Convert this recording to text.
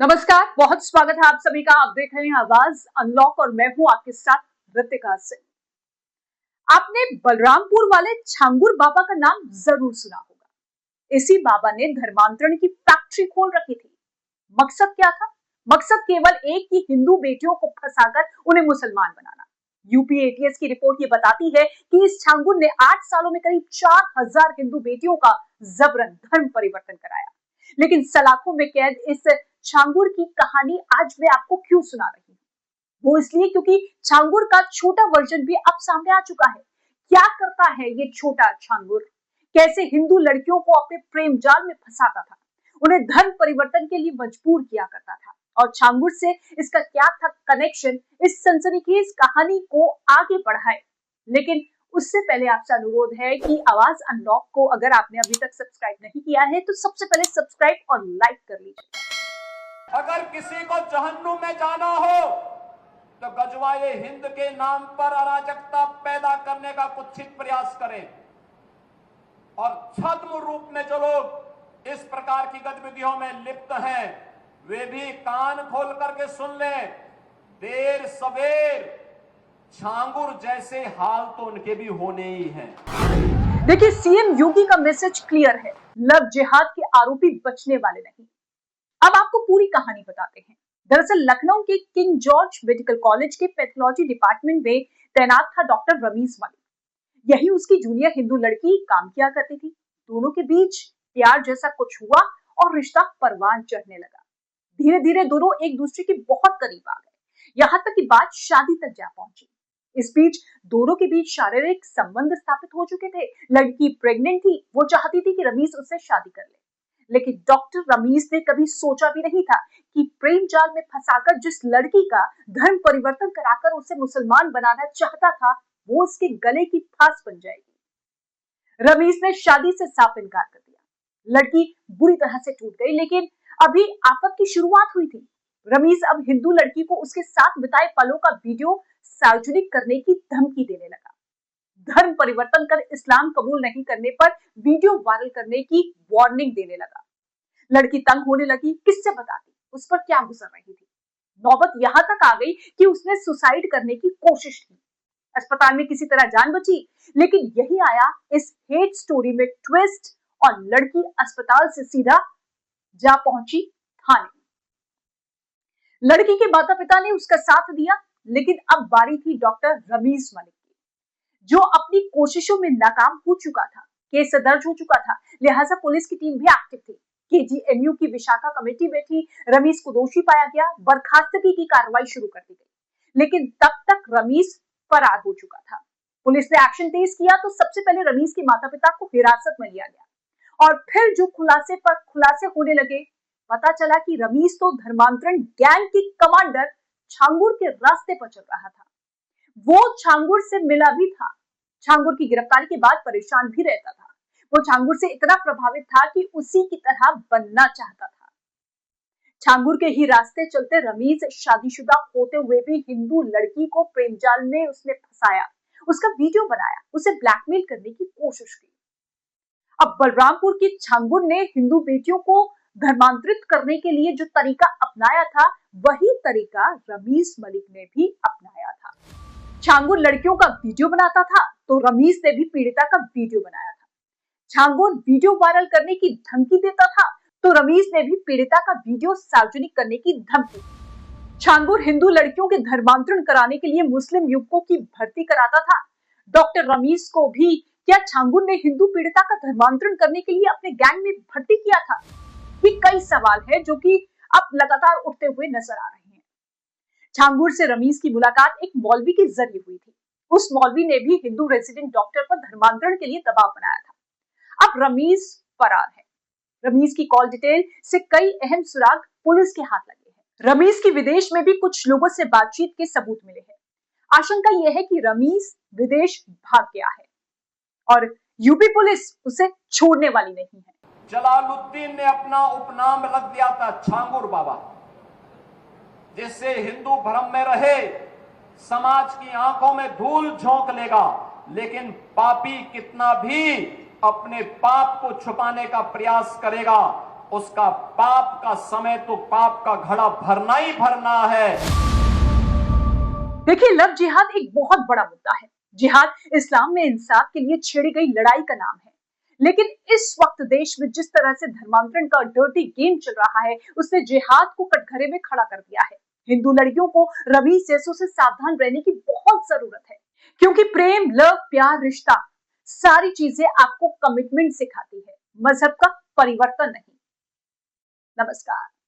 नमस्कार, बहुत स्वागत है आप सभी का। आप देख रहे हैं आवाज अनलॉक और मैं हूं आपके साथ ऋतिका सिंह। आपने बलरामपुर वाले छांगुर बाबा का नाम जरूर सुना होगा। इसी बाबा ने धर्मांतरण की फैक्ट्री खोल रखी थी। मकसद क्या था? मकसद केवल एक ही, हिंदू बेटियों को फंसाकर उन्हें मुसलमान बनाना। यूपी एटीएस की रिपोर्ट ये बताती है कि इस छांगुर ने 8 सालों में करीब 4000 हिंदू बेटियों का जबरन धर्म परिवर्तन कराया। लेकिन सलाखों में कैद इस छांगुर की कहानी आज मैं आपको क्यों सुना रही हूँ? वो इसलिए क्योंकि छांगुर का छोटा वर्जन भी अब सामने आ चुका है। क्या करता है ये छोटा छांगुर? कैसे हिंदू लड़कियों को अपने प्रेम जाल में फंसाता था, उन्हें धर्म परिवर्तन के लिए मजबूर किया करता था, और छांगुर से इसका क्या था कनेक्शन? इस सनसनीखेज कहानी को आगे बढ़ाए, लेकिन उससे पहले आपसे अनुरोध है कि आवाज अनलॉक को अगर आपने अभी तक सब्सक्राइब नहीं किया है तो सबसे पहले सब्सक्राइब और लाइक कर लीजिए। अगर किसी को जहन्नुम में जाना हो तो गजवाए हिंद के नाम पर अराजकता पैदा करने का कुत्सित प्रयास करें, और छद्म रूप में जो लोग इस प्रकार की गतिविधियों में लिप्त हैं वे भी कान खोल करके सुन लें। देर सवेर छांगुर जैसे हाल तो उनके भी होने ही हैं। देखिए, सीएम योगी का मैसेज क्लियर है, लव जिहाद के आरोपी बचने वाले नहीं। अब आपको पूरी कहानी बताते हैं। दरअसल लखनऊ के किंग जॉर्ज मेडिकल कॉलेज के पैथोलॉजी डिपार्टमेंट में तैनात था डॉक्टर रमीज मलिक। यही उसकी जूनियर हिंदू लड़की काम किया करती थी। दोनों के बीच प्यार जैसा कुछ हुआ और रिश्ता परवान चढ़ने लगा। धीरे धीरे दोनों एक दूसरे के बहुत करीब आ गए, यहाँ तक कि बात शादी तक जा पहुंची। इस बीच दोनों के बीच शारीरिक संबंध स्थापित हो चुके थे। लड़की प्रेग्नेंट थी, वो चाहती थी कि रमीज उससे शादी कर ले, लेकिन डॉक्टर रमीज ने कभी सोचा भी नहीं था कि प्रेम जाल में फंसाकर जिस लड़की का धर्म परिवर्तन कराकर उसे मुसलमान बनाना चाहता था वो उसके गले की फांस बन जाएगी। रमीज ने शादी से साफ इनकार कर दिया। लड़की बुरी तरह से टूट गई, लेकिन अभी आफत की शुरुआत हुई थी। रमीज अब हिंदू लड़की को उसके साथ बिताए पलों का वीडियो सार्वजनिक करने की धमकी देने लगा। धर्म परिवर्तन कर इस्लाम कबूल नहीं करने पर वीडियो वायरल करने की वार्निंग देने लगा। लड़की तंग होने लगी, किससे बताती उस पर क्या गुजर रही थी। नौबत यहां तक आ गई कि उसने सुसाइड करने की कोशिश की। अस्पताल में किसी तरह जान बची, लेकिन यही आया इस हेट स्टोरी में ट्विस्ट, और लड़की अस्पताल से सीधा जा पहुंची थाने। लड़की के माता पिता ने उसका साथ दिया, लेकिन अब बारी थी डॉक्टर रमीज मलिक की, जो अपनी कोशिशों में नाकाम हो चुका था। केस दर्ज हो चुका था, लिहाजा पुलिस की टीम भी एक्टिव थी। केजीएमयू की विशाखा कमेटी बैठी, रमीज को दोषी पाया गया, बर्खास्तगी की कार्रवाई शुरू कर दी गई, लेकिन तब तक रमीज फरार हो चुका था। पुलिस ने एक्शन तेज किया तो सबसे पहले रमीज के माता पिता को हिरासत में लिया गया, और फिर जो खुलासे पर खुलासे होने लगे, पता चला कि रमीज तो धर्मांतरण गैंग की कमांडर छांगुर के रास्ते पर चल रहा था। वो छांगुर से मिला भी था, छांगुर की गिरफ्तारी के बाद परेशान भी रहता था। वो छांगुर से इतना प्रभावित था कि उसी की तरह बनना चाहता था। छांगुर के ही रास्ते चलते रमीज शादीशुदा होते हुए भी हिंदू लड़की को प्रेम जाल में उसने फंसाया, उसका वीडियो बनाया, उसे ब्लैकमेल करने की कोशिश की। अब बलरामपुर की छांगुर ने हिंदू बेटियों को धर्मांतरित करने के लिए जो तरीका अपनाया था, वही तरीका रमीज मलिक ने भी अपनाया था। छांगुर लड़कियों का वीडियो बनाता था तो रमीज ने भी पीड़िता का वीडियो बनाया था। छांगुर वीडियो वायरल करने की धमकी देता था तो रमीज ने भी पीड़िता का वीडियो सार्वजनिक करने की धमकी। छांगुर हिंदू लड़कियों के धर्मांतरण कराने के लिए मुस्लिम युवकों की भर्ती कराता था। डॉक्टर रमीज को भी क्या छांगुर ने हिंदू पीड़िता का धर्मांतरण करने के लिए अपने गैंग में भर्ती किया था? ये कई सवाल है जो कि अब लगातार उठते हुए नजर आ रहे हैं। छांगुर से रमीज की मुलाकात एक मौलवी के जरिए हुई थी। उस मौलवी ने भी हिंदू रेजिडेंट डॉक्टर पर धर्मांतरण के लिए दबाव बनाया था। अब रमीज फरार है। रमीज की कॉल डिटेल से कई अहम सुराग पुलिस के हाथ लगे हैं। रमीज की विदेश में भी कुछ लोगों से बातचीत के सबूत मिले हैं। आशंका यह है कि रमीज विदेश भाग गया है और यूपी पुलिस उसे छोड़ने वाली नहीं है। जलालुद्दीन ने अपना उपनाम रख दिया था छांगुर बाबा, जिससे हिंदू भ्रम में रहे, समाज की आंखों में धूल झोंक लेगा, लेकिन पापी कितना भी अपने पाप को छुपाने का प्रयास करेगा, उसका पाप का समय तो पाप का घड़ा भरना ही भरना है। देखिए, लव जिहाद एक बहुत बड़ा मुद्दा है। जिहाद इस्लाम में इंसाफ के लिए छेड़ी गई लड़ाई का नाम है। लेकिन इस वक्त देश में जिस तरह से धर्मांतरण का डर्टी गेम चल रहा है, उसने जिहाद को कटघरे में खड़ा कर दिया है। हिंदू लड़कियों को रमीज जैसों से सावधान रहने की बहुत जरूरत है, क्योंकि प्रेम, लव, प्यार, रिश्ता, सारी चीजें आपको कमिटमेंट सिखाती है, मजहब का परिवर्तन नहीं। नमस्कार।